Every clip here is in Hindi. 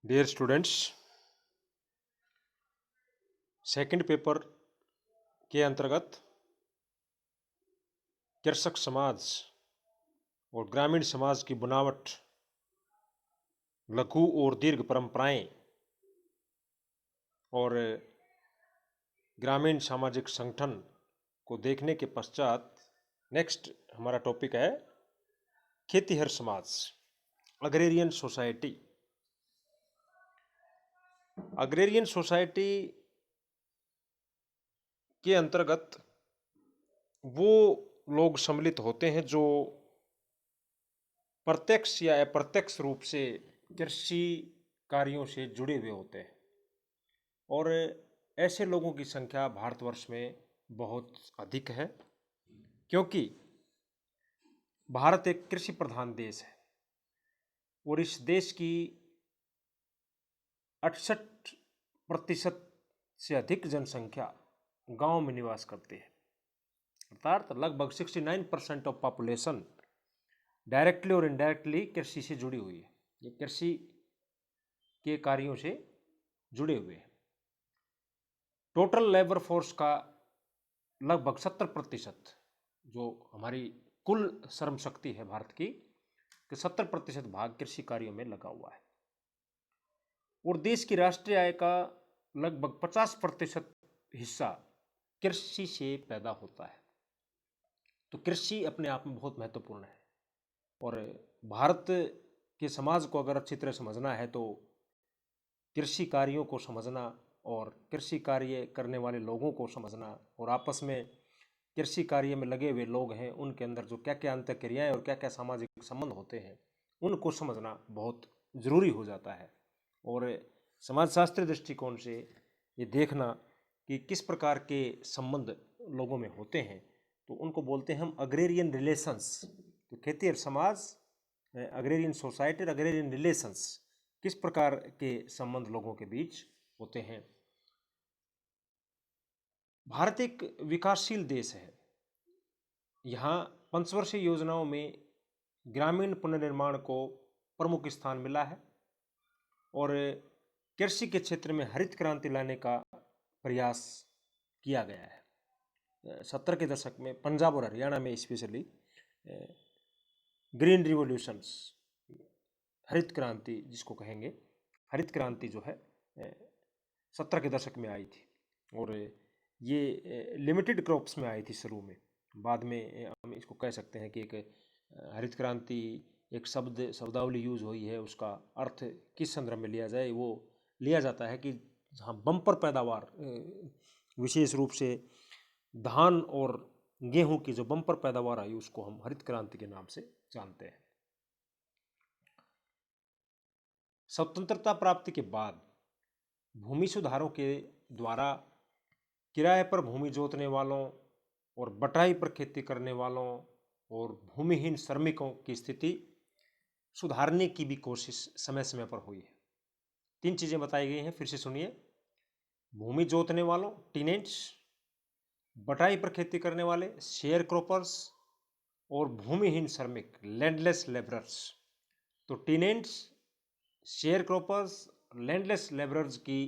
डियर स्टूडेंट्स, सेकंड पेपर के अंतर्गत कृषक समाज और ग्रामीण समाज की बनावट, लघु और दीर्घ परंपराएं और ग्रामीण सामाजिक संगठन को देखने के पश्चात नेक्स्ट हमारा टॉपिक है खेतीहर समाज, अग्रेरियन सोसाइटी। अग्रेरियन सोसाइटी के अंतर्गत वो लोग सम्मिलित होते हैं जो प्रत्यक्ष या अप्रत्यक्ष रूप से कृषि कार्यों से जुड़े हुए होते हैं और ऐसे लोगों की संख्या भारतवर्ष में बहुत अधिक है, क्योंकि भारत एक कृषि प्रधान देश है और इस देश की 68% से अधिक जनसंख्या गांव में निवास करती है। अर्थात लगभग 69% ऑफ पॉपुलेशन डायरेक्टली और इनडायरेक्टली कृषि से जुड़ी हुई है, ये कृषि के कार्यों से जुड़े हुए हैं। टोटल लेबर फोर्स का लगभग 70%, जो हमारी कुल श्रम शक्ति है भारत की, 70% भाग कृषि कार्यों में लगा हुआ है और देश की राष्ट्रीय आय का लगभग 50% हिस्सा कृषि से पैदा होता है। तो कृषि अपने आप में बहुत महत्वपूर्ण है और भारत के समाज को अगर अच्छी तरह समझना है तो कृषि कार्यों को समझना और कृषि कार्य करने वाले लोगों को समझना और आपस में कृषि कार्य में लगे हुए लोग हैं उनके अंदर जो क्या क्या अंतःक्रियाएं और क्या क्या सामाजिक संबंध होते हैं उनको समझना बहुत ज़रूरी हो जाता है। और समाजशास्त्री दृष्टिकोण से ये देखना कि किस प्रकार के संबंध लोगों में होते हैं तो उनको बोलते हैं हम अग्रेरियन रिलेशंस। तो खेतीहर समाज, अग्रेरियन सोसाइटी और अग्रेरियन रिलेशंस, किस प्रकार के संबंध लोगों के बीच होते हैं। भारत एक विकासशील देश है। यहाँ पंचवर्षीय योजनाओं में ग्रामीण पुनर्निर्माण को प्रमुख स्थान मिला है और कृषि के क्षेत्र में हरित क्रांति लाने का प्रयास किया गया है। 70 के दशक में पंजाब और हरियाणा में स्पेशली ग्रीन रिवॉल्यूशंस, हरित क्रांति जिसको कहेंगे, हरित क्रांति जो है 70 के दशक में आई थी और ये लिमिटेड क्रॉप्स में आई थी शुरू में। बाद में हम इसको कह सकते हैं कि एक हरित क्रांति एक शब्दावली यूज हुई है, उसका अर्थ किस संदर्भ में लिया जाए वो लिया जाता है कि जहाँ बम्पर पैदावार, विशेष रूप से धान और गेहूं की जो बम्पर पैदावार आई उसको हम हरित क्रांति के नाम से जानते हैं। स्वतंत्रता प्राप्ति के बाद भूमि सुधारों के द्वारा किराए पर भूमि जोतने वालों और बटाई पर खेती करने वालों और भूमिहीन श्रमिकों की स्थिति सुधारने की भी कोशिश समय समय पर हुई है। 3 चीज़ें बताई गई हैं, फिर से सुनिए। भूमि जोतने वालों टीनेंट्स, बटाई पर खेती करने वाले शेयर क्रॉपर्स और भूमिहीन श्रमिक लैंडलेस लेबरर्स। तो tenants, share croppers, landless labourers की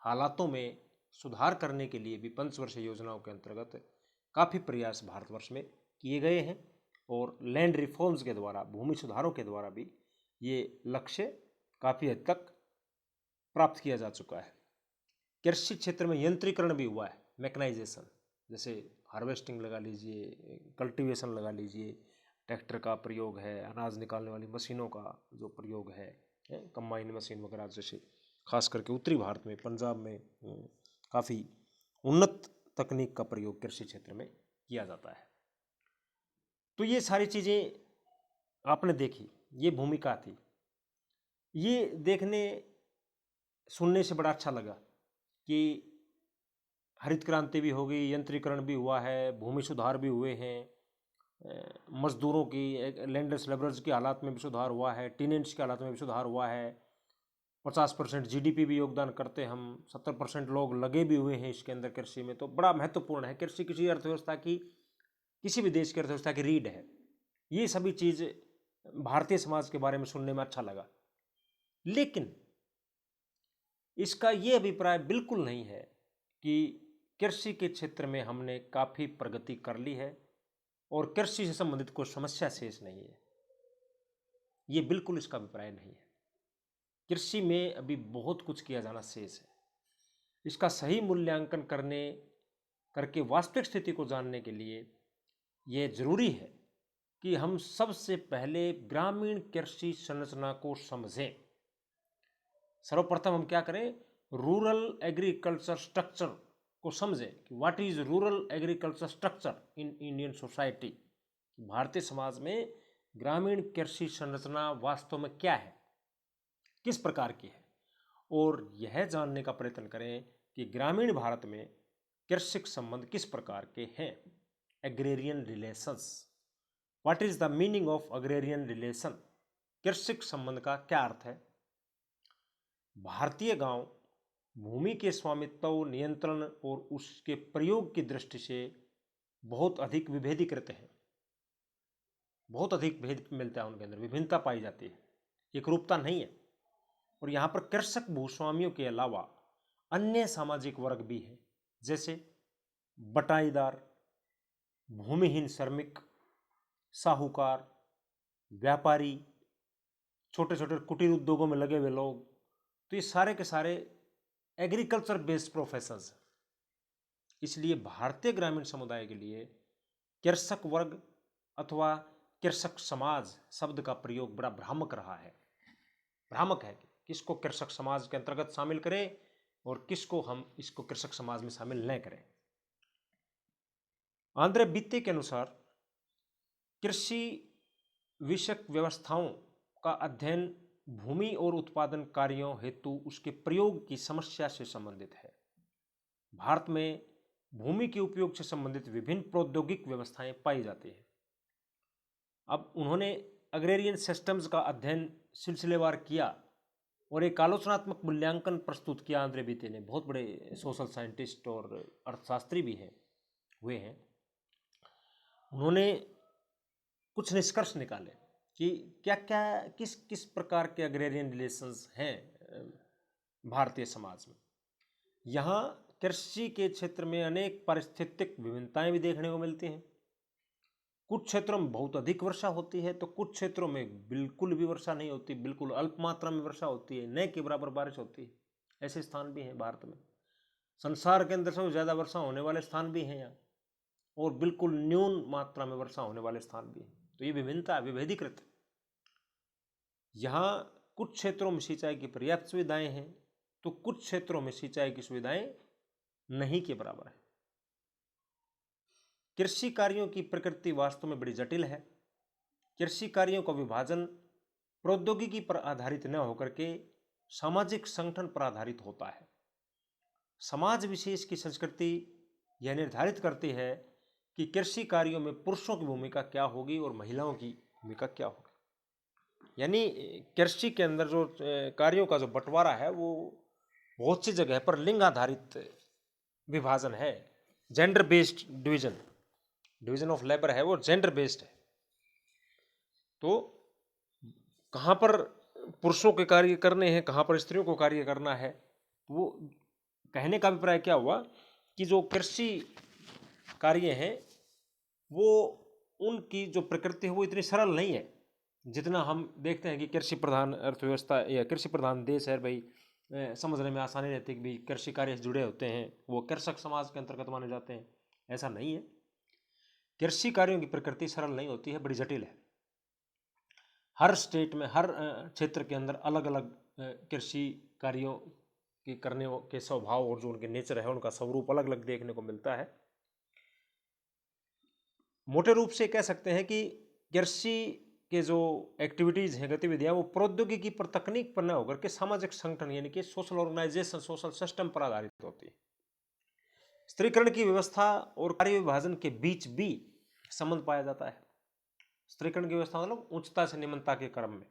हालातों में सुधार करने के लिए भी पंचवर्षीय योजनाओं के अंतर्गत काफ़ी प्रयास भारतवर्ष में किए गए हैं और लैंड रिफॉर्म्स के द्वारा, भूमि सुधारों के द्वारा भी ये लक्ष्य काफ़ी हद तक प्राप्त किया जा चुका है। कृषि क्षेत्र में यंत्रीकरण भी हुआ है, मैकेनाइजेशन, जैसे हार्वेस्टिंग लगा लीजिए, कल्टीवेशन लगा लीजिए, ट्रैक्टर का प्रयोग है, अनाज निकालने वाली मशीनों का जो प्रयोग है, कंबाइन मशीन वगैरह, जैसे खास करके उत्तरी भारत में, पंजाब में काफ़ी उन्नत तकनीक का प्रयोग कृषि क्षेत्र में किया जाता है। तो ये सारी चीज़ें आपने देखी, ये भूमिका थी। ये देखने सुनने से बड़ा अच्छा लगा कि हरित क्रांति भी हो गई, यंत्रीकरण भी हुआ है, भूमि सुधार भी हुए हैं, मजदूरों की, लैंडलेस लेबरर्स की हालात में भी सुधार हुआ है, टीनेंट्स के हालात में भी सुधार हुआ है, 50% जीडीपी भी योगदान करते हम, 70% लोग लगे भी हुए हैं इसके अंदर कृषि में। तो बड़ा महत्वपूर्ण है। कृषि किसी अर्थव्यवस्था की, किसी भी देश की अर्थव्यवस्था की रीढ़ है। ये सभी चीज़ भारतीय समाज के बारे में सुनने में अच्छा लगा। लेकिन इसका ये अभिप्राय बिल्कुल नहीं है कि कृषि के क्षेत्र में हमने काफ़ी प्रगति कर ली है और कृषि से संबंधित कोई समस्या शेष नहीं है। ये बिल्कुल इसका अभिप्राय नहीं है। कृषि में अभी बहुत कुछ किया जाना शेष है। इसका सही मूल्यांकन करके वास्तविक स्थिति को जानने के लिए ये जरूरी है कि हम सबसे पहले ग्रामीण कृषि संरचना को समझें। सर्वप्रथम हम क्या करें, रूरल एग्रीकल्चर स्ट्रक्चर को समझें कि what is rural agriculture structure in Indian society. Bharatiya Samaj में ग्रामीण कृषि संरचना वास्तव में क्या है, किस प्रकार की है, और यह जानने का प्रयत्न करें कि ग्रामीण भारत में कृषि संबंध किस प्रकार के हैं। Agrarian relations, what is the meaning of agrarian relation, कृषि संबंध का क्या अर्थ है। भारतीय गांव भूमि के स्वामित्व, नियंत्रण और उसके प्रयोग की दृष्टि से बहुत अधिक विभेदीकृत हैं। बहुत अधिक भेद मिलता है उनके अंदर, विभिन्नता पाई जाती है, एकरूपता नहीं है। और यहाँ पर कृषक भूस्वामियों के अलावा अन्य सामाजिक वर्ग भी हैं, जैसे बटाईदार, भूमिहीन श्रमिक, साहूकार, व्यापारी, छोटे छोटे कुटीर उद्योगों में लगे हुए लोग। तो ये सारे के सारे एग्रीकल्चर बेस्ड प्रोफेशंस हैं। इसलिए भारतीय ग्रामीण समुदाय के लिए कृषक वर्ग अथवा कृषक समाज शब्द का प्रयोग बड़ा भ्रामक रहा है। भ्रामक है कि किसको कृषक समाज के अंतर्गत शामिल करें और किसको हम इसको कृषक समाज में शामिल न करें। आंद्रे बीते के अनुसार कृषि विषयक व्यवस्थाओं का अध्ययन भूमि और उत्पादन कार्यों हेतु उसके प्रयोग की समस्या से संबंधित है। भारत में भूमि के उपयोग से संबंधित विभिन्न प्रौद्योगिक व्यवस्थाएं पाई जाती हैं। अब उन्होंने अग्रेरियन सिस्टम्स का अध्ययन सिलसिलेवार किया और एक आलोचनात्मक मूल्यांकन प्रस्तुत किया। आंद्रे बीते ने, बहुत बड़े सोशल साइंटिस्ट और अर्थशास्त्री भी हुए हैं। उन्होंने कुछ निष्कर्ष निकाले कि क्या क्या किस किस प्रकार के अग्रेरियन रिलेशंस हैं भारतीय समाज में। यहाँ कृषि के क्षेत्र में अनेक पारिस्थितिक विभिन्नताएं भी देखने को मिलती हैं। कुछ क्षेत्रों में बहुत अधिक वर्षा होती है तो कुछ क्षेत्रों में बिल्कुल भी वर्षा नहीं होती, बिल्कुल अल्प मात्रा में वर्षा होती है, न के बराबर बारिश होती है। ऐसे स्थान भी हैं भारत में। संसार के अंदर सबसे ज़्यादा वर्षा होने वाले स्थान भी हैं यहाँ, और बिल्कुल न्यून मात्रा में वर्षा होने वाले स्थान भी हैं। तो ये विभिन्नता विभेदीकृत है। यहाँ कुछ क्षेत्रों में सिंचाई की पर्याप्त सुविधाएं हैं तो कुछ क्षेत्रों में सिंचाई की सुविधाएं नहीं के बराबर है। कृषि कार्यों की प्रकृति वास्तव में बड़ी जटिल है। कृषि कार्यों का विभाजन प्रौद्योगिकी पर आधारित न होकर के सामाजिक संगठन पर आधारित होता है। समाज विशेष की संस्कृति यह निर्धारित करती है कि कृषि कार्यों में पुरुषों की भूमिका क्या होगी और महिलाओं की भूमिका क्या होगी। यानी कृषि के अंदर जो कार्यों का जो बंटवारा है वो बहुत सी जगह पर लिंग आधारित विभाजन है। Gender based division of labour है, वो जेंडर बेस्ड है। तो कहाँ पर पुरुषों के कार्य करने हैं, कहाँ पर स्त्रियों को कार्य करना है। वो कहने का अभिप्राय क्या हुआ कि जो कृषि कार्य हैं वो उनकी जो प्रकृति है वो इतनी सरल नहीं है जितना हम देखते हैं कि कृषि प्रधान अर्थव्यवस्था या कृषि प्रधान देश है भाई, समझने में आसानी रहती है कि भाई कृषि कार्य से जुड़े होते हैं वो कृषक समाज के अंतर्गत माने जाते हैं। ऐसा नहीं है। कृषि कार्यों की प्रकृति सरल नहीं होती है, बड़ी जटिल है। हर स्टेट में, हर क्षेत्र के अंदर अलग अलग कृषि कार्यों की करने के स्वभाव और जो उनके नेचर है उनका स्वरूप अलग अलग देखने को मिलता है। मोटे रूप से कह सकते हैं कि कृषि के जो एक्टिविटीज़ हैं, गतिविधियाँ, वो प्रौद्योगिकी पर, तकनीक पर न होकर के सामाजिक संगठन यानी कि सोशल ऑर्गेनाइजेशन, सोशल सिस्टम पर आधारित होती है। स्त्रीकरण की व्यवस्था और कार्य विभाजन के बीच भी संबंध पाया जाता है। स्त्रीकरण की व्यवस्था मतलब उच्चता से निम्नता के क्रम में,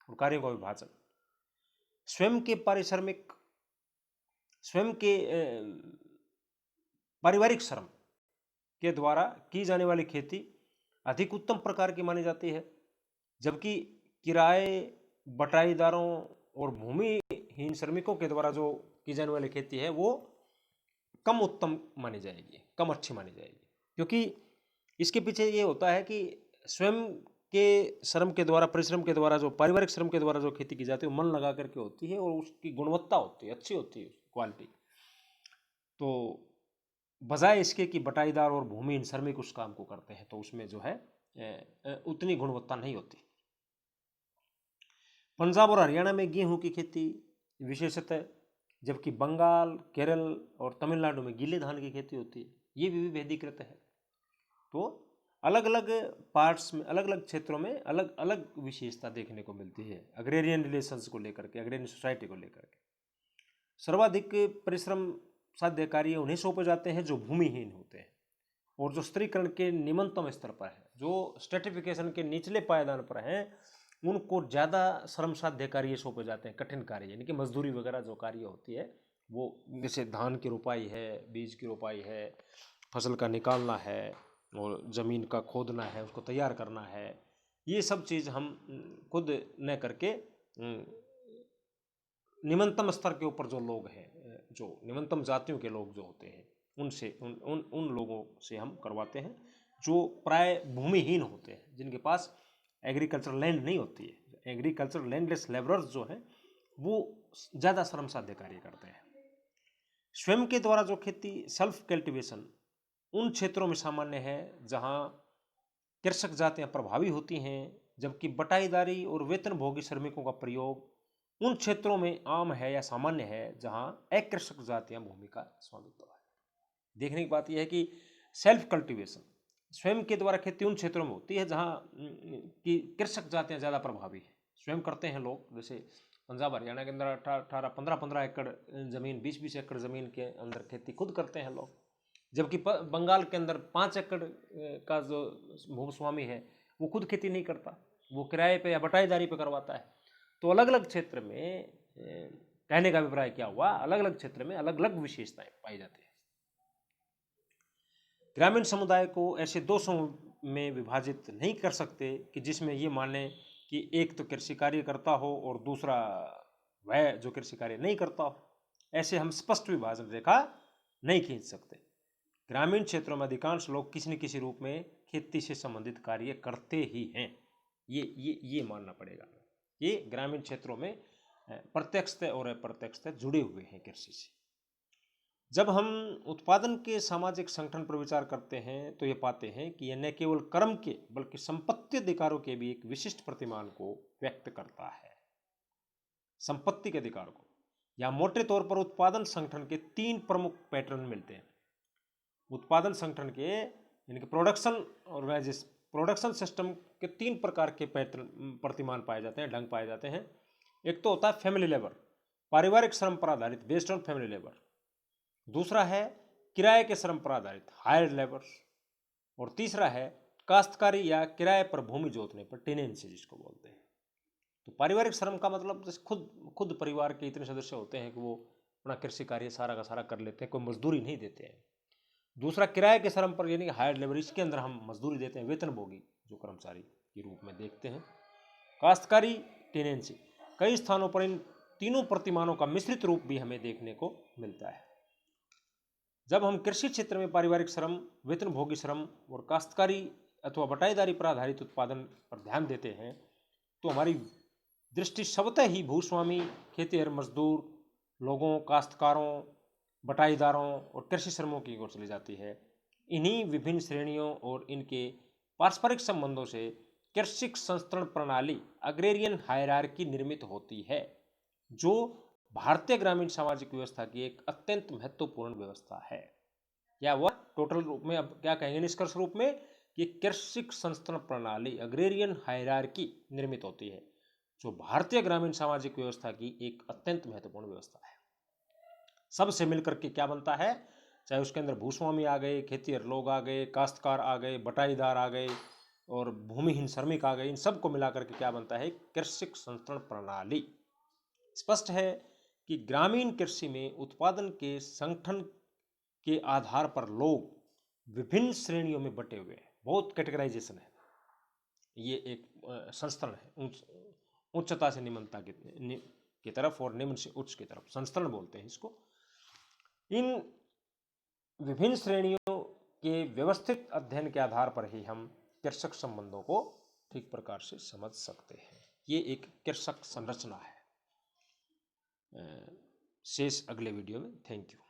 और कार्यों का विभाजन। स्वयं के पारिश्रमिक, स्वयं के पारिवारिक श्रम के द्वारा की जाने वाली खेती अधिक उत्तम प्रकार की मानी जाती है, जबकि किराए, बटाईदारों और भूमिहीन श्रमिकों के द्वारा जो की जाने वाली खेती है वो कम उत्तम मानी जाएगी, कम अच्छी मानी जाएगी, क्योंकि इसके पीछे ये होता है कि स्वयं के श्रम के द्वारा, परिश्रम के द्वारा, जो पारिवारिक श्रम के द्वारा जो खेती की जाती है वो मन लगा करके होती है और उसकी गुणवत्ता होती है, अच्छी होती है क्वालिटी। तो बजाय इसके कि बटाईदार और भूमिहीन श्रमिक उस काम को करते हैं तो उसमें जो है उतनी गुणवत्ता नहीं होती। पंजाब और हरियाणा में गेहूं की खेती विशेषतः, जबकि बंगाल, केरल और तमिलनाडु में गीले धान की खेती होती है। ये भी विभेदीकृत है। तो अलग अलग पार्ट्स में, अलग अलग क्षेत्रों में अलग अलग विशेषता देखने को मिलती है अग्रेरियन रिलेशंस को लेकर के, अग्रेरियन सोसाइटी को लेकर के। सर्वाधिक परिश्रम साध्य कार्य उन्हें सौंपे जाते हैं जो भूमिहीन होते हैं और जो स्त्रीकरण के निम्नतम स्तर पर है, जो स्ट्रेटिफिकेशन के निचले पायदान पर हैं, उनको ज़्यादा श्रम साध्य कार्य सौंपे जाते हैं, कठिन कार्य, यानी कि मजदूरी वगैरह जो कार्य होती है वो, जैसे धान की रोपाई है, बीज की रोपाई है, फसल का निकालना है और ज़मीन का खोदना है, उसको तैयार करना है, ये सब चीज़ हम खुद न करके निम्नतम स्तर के ऊपर जो लोग हैं, जो निम्नतम जातियों के लोग जो होते हैं, उनसे उन लोगों से हम करवाते हैं जो प्राय भूमिहीन होते हैं, जिनके पास एग्रीकल्चर लैंड नहीं होती है। एग्रीकल्चर लैंडलेस लेबरर्स जो हैं वो ज़्यादा श्रम साध्य कार्य करते हैं। स्वयं के द्वारा जो खेती, सेल्फ कल्टीवेशन, उन क्षेत्रों में सामान्य है जहाँ कृषक जातियाँ प्रभावी होती हैं, जबकि बटाईदारी और वेतनभोगी श्रमिकों का प्रयोग उन क्षेत्रों में आम है या सामान्य है जहाँ अकृषक जातियाँ भूमि का स्वामित्व है। देखने की बात यह है कि सेल्फ कल्टीवेशन, स्वयं के द्वारा खेती उन क्षेत्रों में होती है जहाँ की कृषक जातियाँ ज़्यादा प्रभावी हैं, स्वयं करते हैं लोग। जैसे पंजाब हरियाणा के अंदर 18-15 एकड़ ज़मीन, 20-20 एकड़ ज़मीन के अंदर खेती खुद करते हैं लोग, जबकि बंगाल के अंदर 5 एकड़ का जो भूस्वामी है वो खुद खेती नहीं करता, वो किराए पे या बटाईदारी पे करवाता है। तो अलग अलग क्षेत्र में, कहने का अभिप्राय क्या हुआ, अलग अलग क्षेत्र में अलग अलग विशेषताएं पाई जाती है। ग्रामीण समुदाय को ऐसे दो समूह में विभाजित नहीं कर सकते कि जिसमें ये माने कि एक तो कृषि कार्य करता हो और दूसरा वह जो कृषि कार्य नहीं करता हो। ऐसे हम स्पष्ट विभाजन रेखा नहीं खींच सकते। ग्रामीण क्षेत्रों में अधिकांश लोग किसी न किसी रूप में खेती से संबंधित कार्य करते ही हैं, ये मानना पड़ेगा। ये ग्रामीण क्षेत्रों में प्रत्यक्षतः और अप्रत्यक्षतः जुड़े हुए हैं कृषि से। जब हम उत्पादन के सामाजिक संगठन पर विचार करते हैं तो ये पाते हैं कि यह न केवल कर्म के बल्कि संपत्ति अधिकारों के भी एक विशिष्ट प्रतिमान को व्यक्त करता है। संपत्ति के अधिकार को, या मोटे तौर पर उत्पादन संगठन के 3 प्रमुख पैटर्न मिलते हैं। उत्पादन संगठन के, यानी कि प्रोडक्शन ऑर्गेनाइजेशन, प्रोडक्शन सिस्टम के 3 प्रकार के पैटर्न, प्रतिमान पाए जाते हैं, ढंग पाए जाते हैं। एक तो होता है फैमिली लेबर, पारिवारिक श्रम पर आधारित, बेस्ड ऑन फैमिली लेबर। दूसरा है किराए के श्रम पर आधारित, हायर्ड लेबर। और तीसरा है काश्तकारी या किराए पर भूमि जोतने पर, टेनेंसी जिसको बोलते हैं। तो पारिवारिक श्रम का मतलब जैसे खुद परिवार के इतने सदस्य होते हैं कि वो अपना कृषि कार्य सारा का सारा कर लेते हैं, कोई मजदूरी नहीं देते हैं। दूसरा किराए के श्रम पर, यानी हायर्ड लेबर, इसके अंदर हम मजदूरी देते हैं, वेतनभोगी जो कर्मचारी के रूप में देखते हैं। काश्तकारी, टेनेंसी, कई स्थानों पर इन तीनों प्रतिमानों का मिश्रित रूप भी हमें देखने को मिलता है। जब हम कृषि क्षेत्र में पारिवारिक श्रम, वेतनभोगी श्रम और काश्तकारी अथवा बटाईदारी पर आधारित उत्पादन पर ध्यान देते हैं तो हमारी दृष्टि स्वतः ही भूस्वामी, खेतीहर मजदूर लोगों, काश्तकारों, बटाईदारों और कृषि श्रमों की ओर चली जाती है। इन्हीं विभिन्न श्रेणियों और इनके पारस्परिक संबंधों से कृषि संस्तरण प्रणाली, अग्रेरियन हायरार्की, निर्मित होती है, जो भारतीय ग्रामीण सामाजिक व्यवस्था की एक अत्यंत महत्वपूर्ण व्यवस्था है। क्या हुआ टोटल रूप में, अब क्या कहेंगे निष्कर्ष रूप में, कि कृषि संस्तरण प्रणाली, अग्रेरियन हायरार्की, निर्मित होती है, जो भारतीय ग्रामीण सामाजिक व्यवस्था की एक अत्यंत महत्वपूर्ण व्यवस्था है। सबसे मिलकर के क्या बनता है, चाहे उसके अंदर भूस्वामी आ गए, खेतीहर लोग आ गए, काश्तकार आ गए, बटाईदार आ गए और भूमिहीन श्रमिक आ गए, इन सबको मिलाकर के क्या बनता है, कृषि संस्तरण प्रणाली। स्पष्ट है कि ग्रामीण कृषि में उत्पादन के संगठन के आधार पर लोग विभिन्न श्रेणियों में बटे हुए हैं, बहुत कैटेगराइजेशन है। ये एक संस्तरण है, उच्चता से निम्नता की, की तरफ और निम्न से उच्च की तरफ, संस्तरण बोलते हैं इसको। इन विभिन्न श्रेणियों के व्यवस्थित अध्ययन के आधार पर ही हम कृषक संबंधों को ठीक प्रकार से समझ सकते हैं। ये एक कृषक संरचना है। शेष अगले वीडियो में। Thank you.